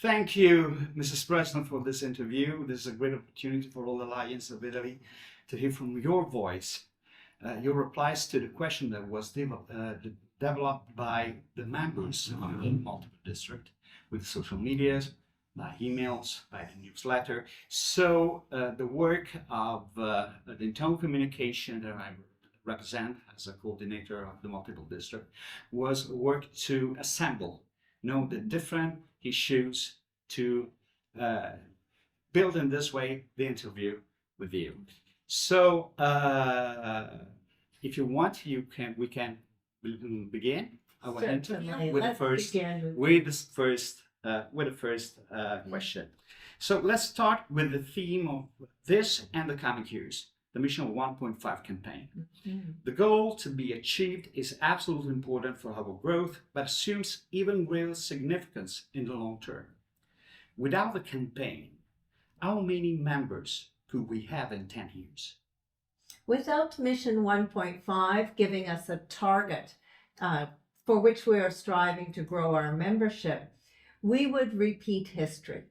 Thank you, Mrs. President, for this interview. This is a great opportunity for all Alliance of Italy to hear from your voice, your replies to the question that was developed by the members of the multiple district with social medias, by emails, by the newsletter. So the work of the internal communication that I represent as a coordinator of the multiple district was work to assemble, the different issues to build in this way the interview with you. So if you want, we can begin our interview with the first question. So let's start with the theme of this and the coming years, the Mission 1.5 campaign. The goal to be achieved is absolutely important for our growth, but assumes even greater significance in the long term. Without the campaign, how many members could we have in 10 years? Without Mission 1.5 giving us a target for which we are striving to grow our membership, we would repeat history.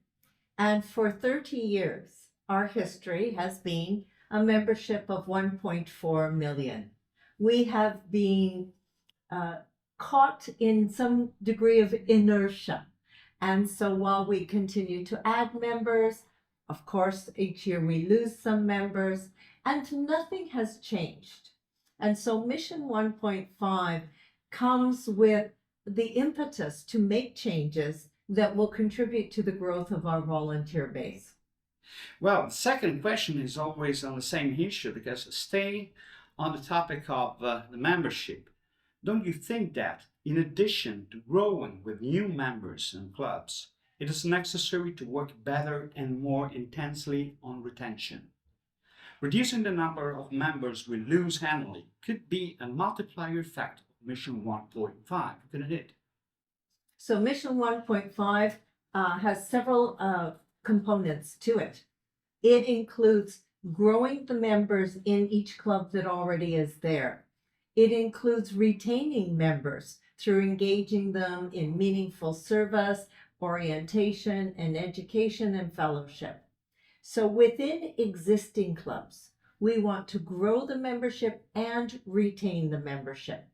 And for 30 years, our history has been a membership of 1.4 million. We have been caught in some degree of inertia. And so while we continue to add members, of course, each year we lose some members, and nothing has changed. And so Mission 1.5 comes with the impetus to make changes that will contribute to the growth of our volunteer base. Well, the second question is always on the same issue, because staying on the topic of the membership, don't you think that in addition to growing with new members and clubs, it is necessary to work better and more intensely on retention? Reducing the number of members we lose annually could be a multiplier effect of Mission 1.5, couldn't it? So Mission 1.5 has several components to it. It includes growing the members in each club that already is there. It includes retaining members through engaging them in meaningful service, orientation, and education and fellowship. So within existing clubs, we want to grow the membership and retain the membership.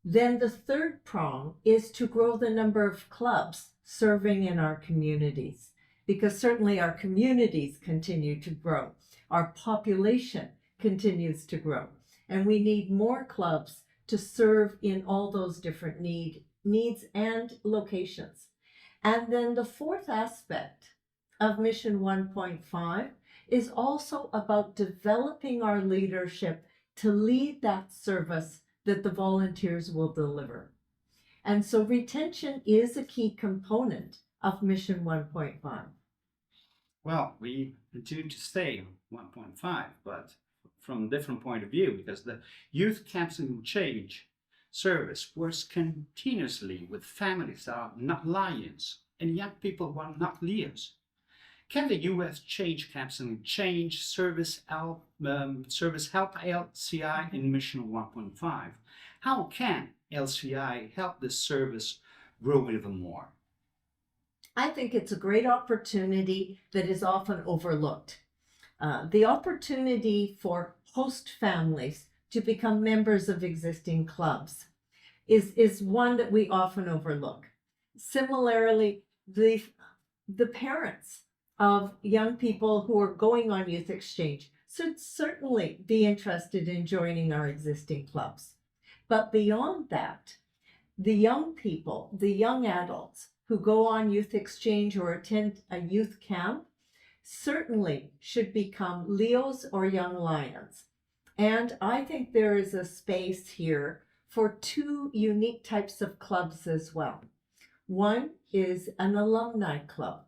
Then the third prong is to grow the number of clubs serving in our communities, because certainly our communities continue to grow. Our population continues to grow, and we need more clubs to serve in all those different needs and locations. And then the fourth aspect of Mission 1.5 is also about developing our leadership to lead that service that the volunteers will deliver. And so retention is a key component of Mission 1.5. Well, we continue to stay 1.5, but from a different point of view, because the Youth Counseling Change service works continuously with families that are not lions and young people who are not leaders. Can the U.S. Counseling Change service help LCI in Mission 1.5? How can LCI help this service grow even more? I think it's a great opportunity that is often overlooked. The opportunity for host families to become members of existing clubs is one that we often overlook. Similarly, the parents of young people who are going on youth exchange should certainly be interested in joining our existing clubs. But beyond that, the young people, the young adults who go on youth exchange or attend a youth camp certainly should become Leos or Young Lions. And I think there is a space here for two unique types of clubs as well. One is an alumni club,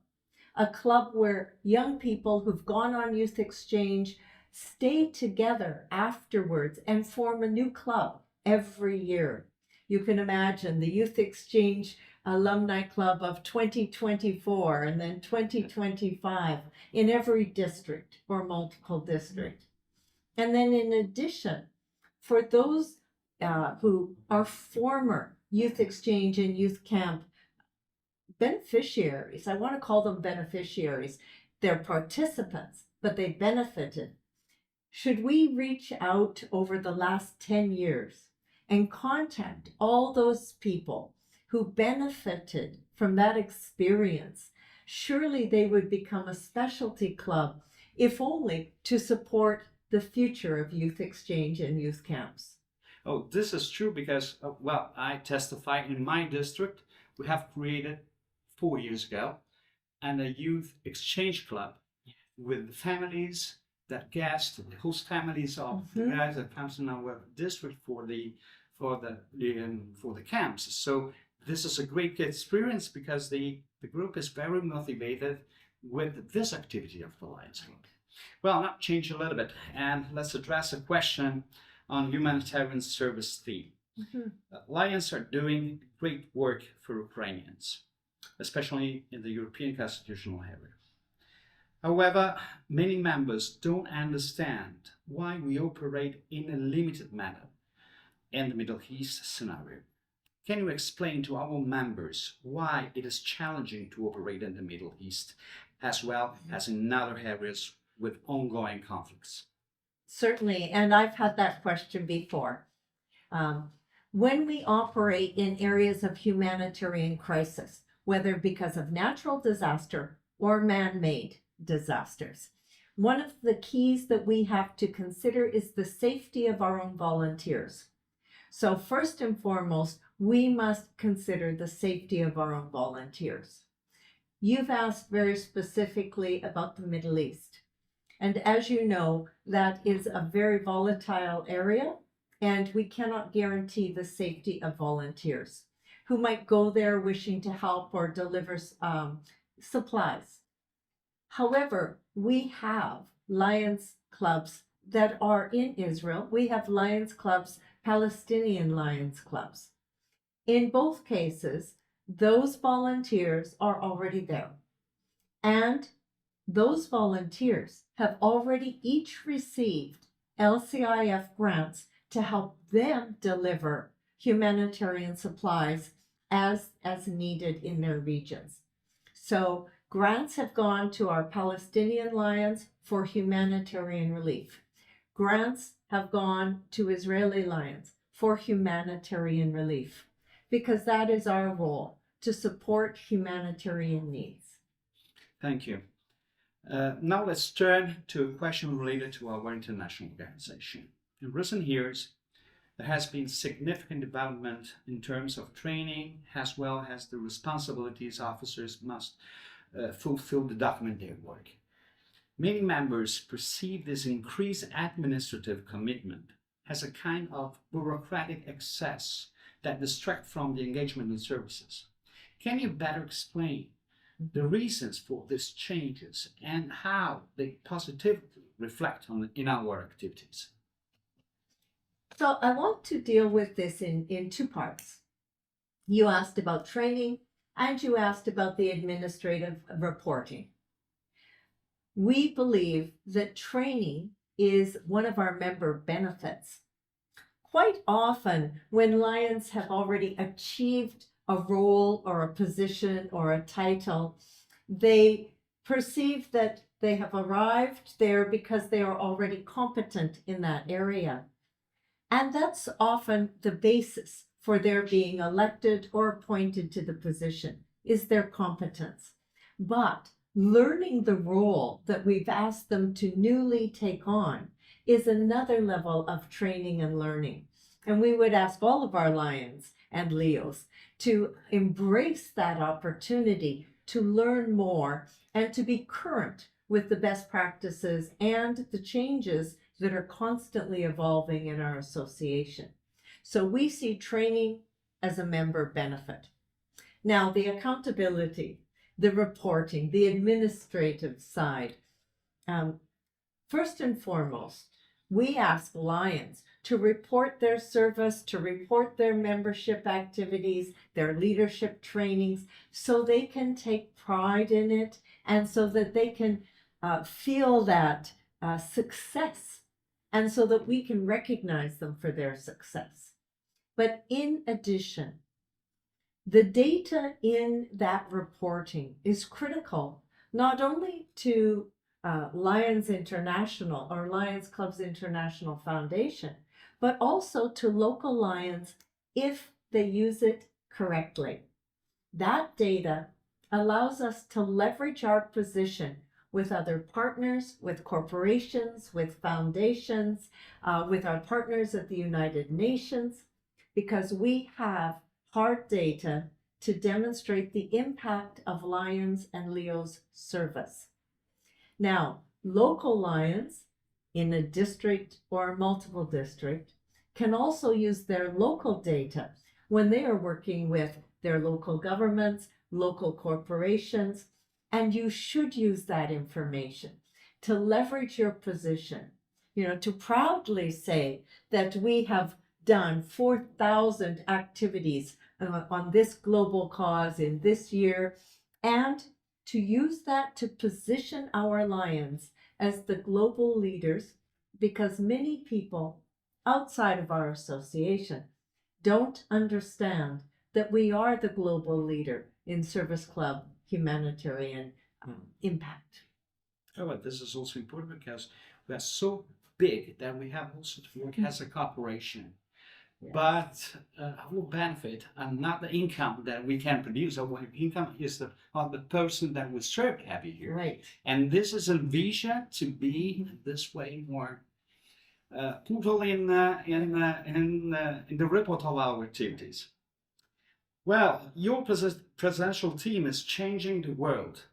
a club where young people who've gone on youth exchange stay together afterwards and form a new club every year. You can imagine the youth exchange alumni club of 2024 and then 2025 in every district or multiple district. And then in addition, for those who are former youth exchange and youth camp beneficiaries. I want to call them beneficiaries. They're participants, but they benefited. Should we reach out over the last 10 years and contact all those people who benefited from that experience? Surely they would become a specialty club, if only to support the future of youth exchange and youth camps. Oh, this is true because, well, I testify in my district. We have created 4 years ago and a youth exchange club with families that guest, the host families of the guys that comes in our district for the camps. So this is a great experience because the group is very motivated with this activity of the Lions Club. Well, now change a little bit and let's address a question on humanitarian service theme. Lions are doing great work for Ukrainians, especially in the European constitutional area. However, many members don't understand why we operate in a limited manner in the Middle East scenario. Can you explain to our members why it is challenging to operate in the Middle East as well as in other areas with ongoing conflicts? Certainly, and I've had that question before. When we operate in areas of humanitarian crisis, whether because of natural disaster or man-made disasters, one of the keys that we have to consider is the safety of our own volunteers. So first and foremost, we must consider the safety of our own volunteers. You've asked very specifically about the Middle East. And as you know, that is a very volatile area, and we cannot guarantee the safety of volunteers who might go there wishing to help or deliver supplies. However, we have Lions clubs that are in Israel. We have Lions clubs, Palestinian Lions clubs. In both cases, those volunteers are already there. And those volunteers have already each received LCIF grants to help them deliver humanitarian supplies as needed in their regions. So grants have gone to our Palestinian Lions for humanitarian relief. Grants have gone to Israeli Lions for humanitarian relief, because that is our role, to support humanitarian needs. Thank you. Now let's turn to a question related to our international organization. In recent years, there has been significant development in terms of training, as well as the responsibilities officers must fulfill to document their work. Many members perceive this increased administrative commitment as a kind of bureaucratic excess that distract from the engagement in services. Can you better explain the reasons for these changes and how they positively reflect in our activities? So I want to deal with this in two parts. You asked about training and you asked about the administrative reporting. We believe that training is one of our member benefits. Quite often, when Lions have already achieved a role or a position or a title, they perceive that they have arrived there because they are already competent in that area. And that's often the basis for their being elected or appointed to the position, is their competence. But learning the role that we've asked them to newly take on is another level of training and learning. And we would ask all of our Lions and Leos to embrace that opportunity to learn more and to be current with the best practices and the changes that are constantly evolving in our association. So we see training as a member benefit. Now, the accountability, the reporting, the administrative side. First and foremost, we ask Lions to report their service, to report their membership activities, their leadership trainings, so they can take pride in it and so that they can feel that success, and so that we can recognize them for their success. But in addition, The data in that reporting is critical, not only to Lions International or Lions Clubs International Foundation, but also to local Lions if they use it correctly. That data allows us to leverage our position with other partners, with corporations, with foundations, with our partners at the United Nations, because we have hard data to demonstrate the impact of Lions and Leo's service. Now, local Lions in a district or multiple district can also use their local data when they are working with their local governments, local corporations, and you should use that information to leverage your position, to proudly say that we have done 4,000 activities on this global cause in this year, and to use that to position our Lions as the global leaders, because many people outside of our association don't understand that we are the global leader in service club humanitarian impact. Oh, but this is also important because we are so big that we have also to work as a corporation. Yeah. But our benefit and not the income that we can produce. Our income is the person that we serve every year. Right. And this is a vision to be this way more total in the report of our activities. Well, your presidential team is changing the world,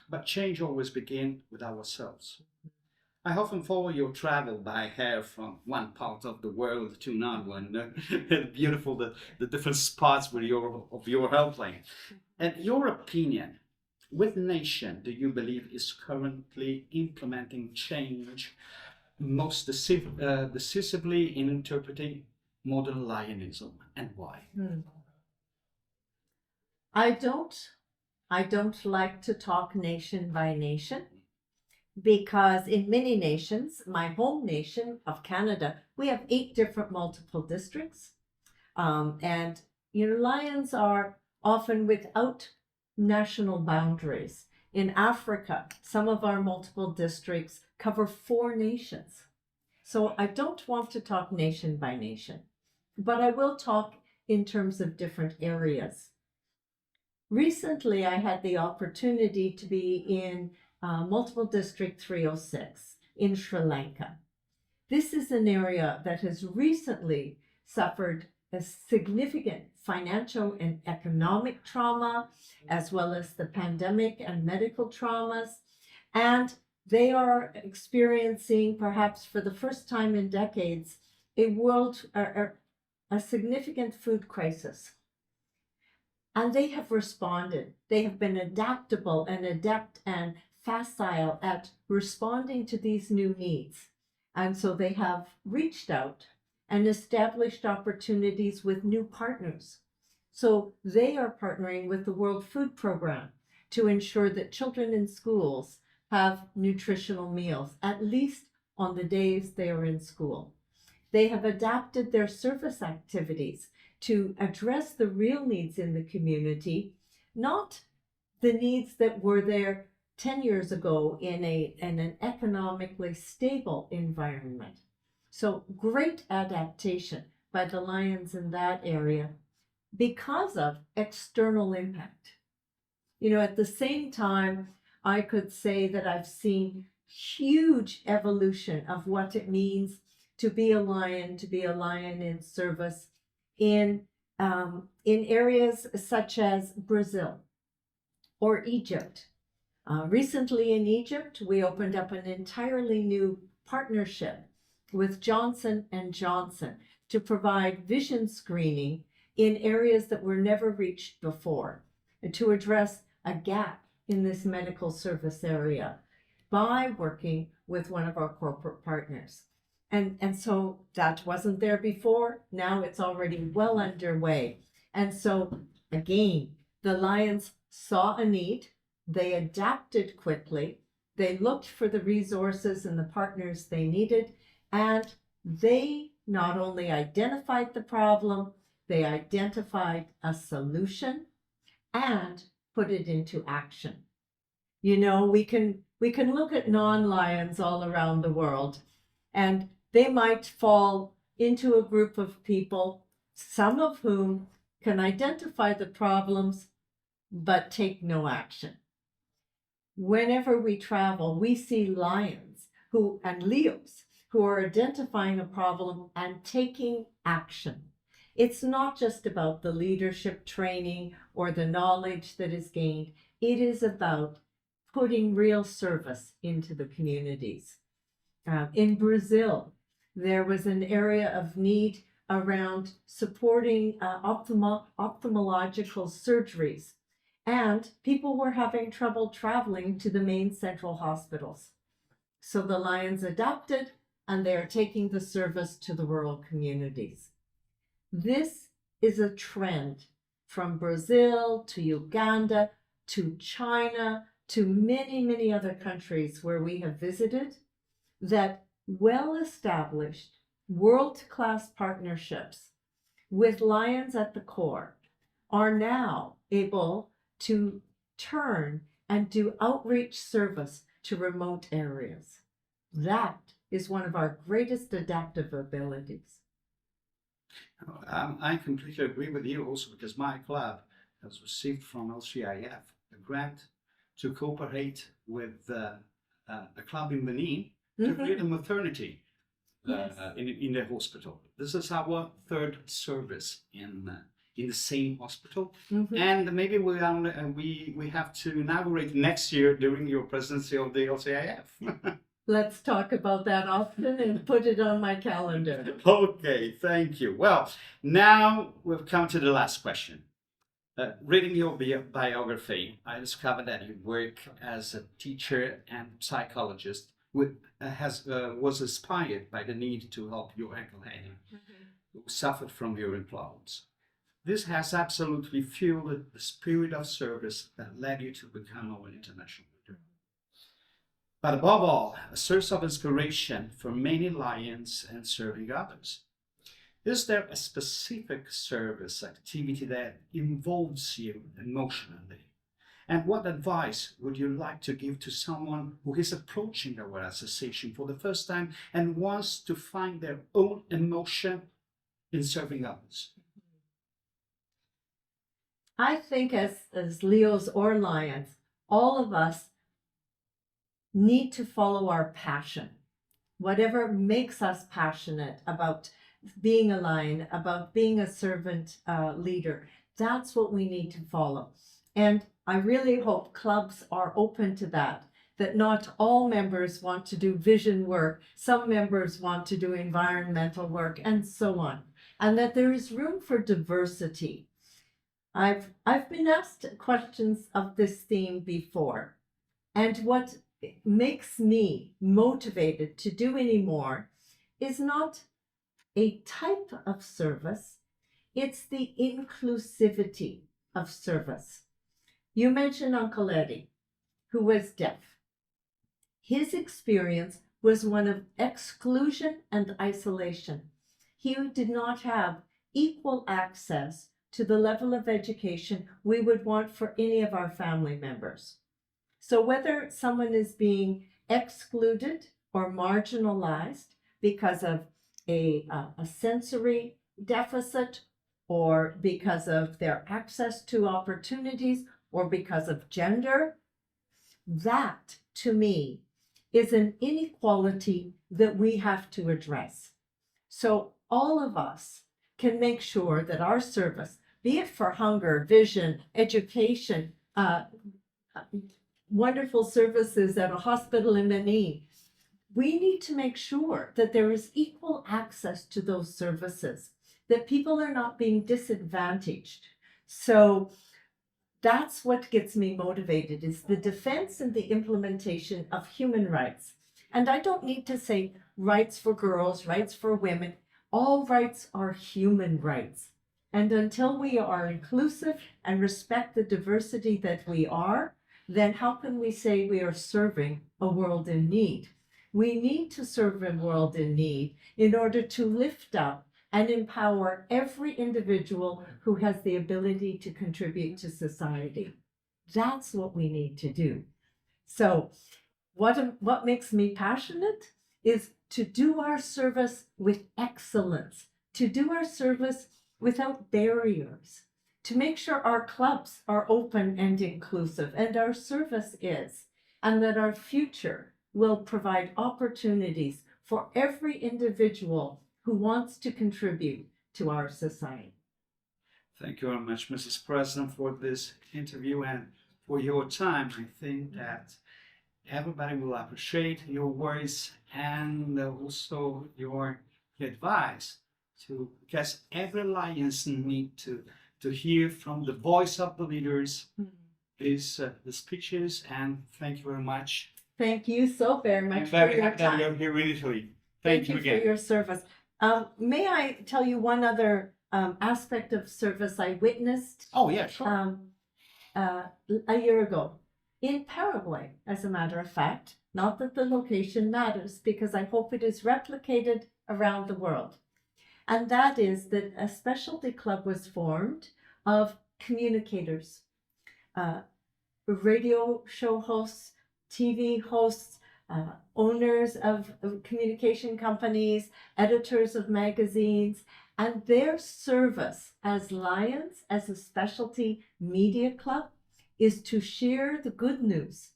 but change always begins with ourselves. I often follow your travel by air from one part of the world to another one. Beautiful, the different spots with your airplane. And your opinion, which nation do you believe is currently implementing change most decisively in interpreting modern Lionism, and why? I don't like to talk nation by nation, because in many nations, my home nation of Canada, we have 8 different multiple districts. And Lions are often without national boundaries. In Africa, some of our multiple districts cover 4 nations. So I don't want to talk nation by nation, but I will talk in terms of different areas. Recently, I had the opportunity to be in Multiple District 306 in Sri Lanka. This is an area that has recently suffered a significant financial and economic trauma, as well as the pandemic and medical traumas. And they are experiencing, perhaps for the first time in decades, a significant food crisis. And they have responded. They have been adaptable and adept and facile at responding to these new needs. And so they have reached out and established opportunities with new partners. So they are partnering with the World Food Program to ensure that children in schools have nutritional meals, at least on the days they are in school. They have adapted their service activities to address the real needs in the community, not the needs that were there 10 years ago in an economically stable environment. So great adaptation by the Lions in that area because of external impact. At the same time, I could say that I've seen huge evolution of what it means to be a Lion in service in areas such as Brazil or Egypt. Recently in Egypt, we opened up an entirely new partnership with Johnson & Johnson to provide vision screening in areas that were never reached before, and to address a gap in this medical service area by working with one of our corporate partners. And so that wasn't there before. Now it's already well underway. And so again, the Lions saw a need. They adapted quickly. They looked for the resources and the partners they needed. And they not only identified the problem, They identified a solution and put it into action. You know, we can look at non-lions all around the world, and they might fall into a group of people, some of whom can identify the problems but take no action. Whenever we travel, we see lions and Leos who are identifying a problem and taking action. It's not just about the leadership training or the knowledge that is gained. It is about putting real service into the communities. In Brazil, there was an area of need around supporting ophthalmological surgeries, and people were having trouble traveling to the main central hospitals. So the Lions adapted, and they are taking the service to the rural communities. This is a trend from Brazil to Uganda to China to many, many other countries where we have visited, that well-established world-class partnerships with Lions at the core are now able to turn and do outreach service to remote areas. That is one of our greatest adaptive abilities. I completely agree with you also, because my club has received from LCIF a grant to cooperate with a club in Benin to create a maternity in the hospital. This is our third service in the same hospital, and maybe we have to inaugurate next year during your presidency of the LCIF. Let's talk about that often and put it on my calendar. Okay, thank you. Well, now we've come to the last question. Reading your biography, I discovered that you work as a teacher and psychologist was inspired by the need to help your Uncle Henry, who suffered from urine clogs. This has absolutely fueled the spirit of service that led you to become our international leader. But above all, a source of inspiration for many Lions and serving others. Is there a specific service activity that involves you emotionally? And what advice would you like to give to someone who is approaching our association for the first time and wants to find their own emotion in serving others? I think as Leos or Lions, all of us need to follow our passion. Whatever makes us passionate about being a lion, about being a servant leader, that's what we need to follow. And I really hope clubs are open to that not all members want to do vision work, some members want to do environmental work, and so on. And that there is room for diversity. I've been asked questions of this theme before, and what makes me motivated to do any more is not a type of service, it's the inclusivity of service. You mentioned Uncle Eddie, who was deaf. His experience was one of exclusion and isolation. He did not have equal access to the level of education we would want for any of our family members. So whether someone is being excluded or marginalized because of a sensory deficit, or because of their access to opportunities, or because of gender, that to me is an inequality that we have to address. So all of us can make sure that our service, be it for hunger, vision, education, wonderful services at a hospital in Benin, we need to make sure that there is equal access to those services, that people are not being disadvantaged. So that's what gets me motivated, is the defense and the implementation of human rights. And I don't need to say rights for girls, rights for women. All rights are human rights. And until we are inclusive and respect the diversity that we are, then how can we say we are serving a world in need? We need to serve a world in need in order to lift up and empower every individual who has the ability to contribute to society. That's what we need to do. So, what makes me passionate is to do our service with excellence, to do our service without barriers, to make sure our clubs are open and inclusive, and our service is, and that our future will provide opportunities for every individual who wants to contribute to our society. Thank you very much, Mrs. President, for this interview and for your time. I think that everybody will appreciate your voice and also your advice because every alliance need to hear from the voice of the leaders is the speeches, and thank you very much. Thank you so very much I'm for very your happy that time. you're here in Italy. Thank you you again. for your service. May I tell you one other aspect of service I witnessed Oh yeah, sure. a year ago in Paraguay, as a matter of fact? Not that the location matters, because I hope it is replicated around the world. And that is that a specialty club was formed of communicators, radio show hosts, TV hosts, owners of communication companies, editors of magazines, and their service as Lions, as a specialty media club, is to share the good news.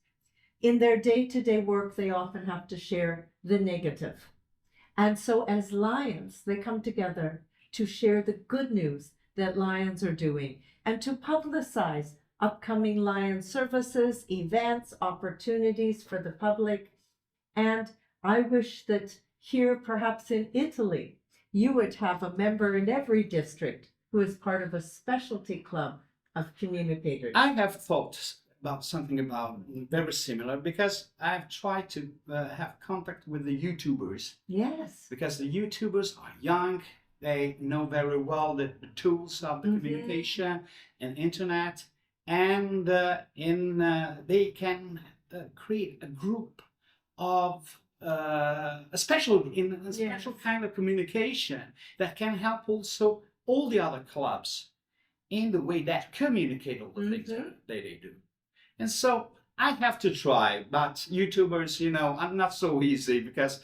In their day-to-day work, they often have to share the negative. And so as Lions, they come together to share the good news that Lions are doing and to publicize upcoming Lion services, events, opportunities for the public. And I wish that here, perhaps in Italy, you would have a member in every district who is part of a specialty club of communicators. I have thought about something about very similar because I've tried to have contact with the YouTubers. Yes. Because the YouTubers are young, they know very well the tools of the communication and internet, and they can create a group of a special kind of communication that can help also all the other clubs in the way that communicate all the things that they do. And so I have to try, but YouTubers, are not so easy because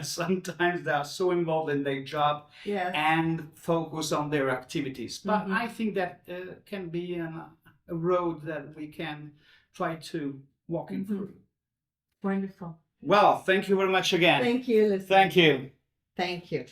sometimes they are so involved in their job and focus on their activities. But I think that can be a road that we can try to walk in through. Wonderful. Well, thank you very much again. Thank you, Lisa. Thank you. Thank you.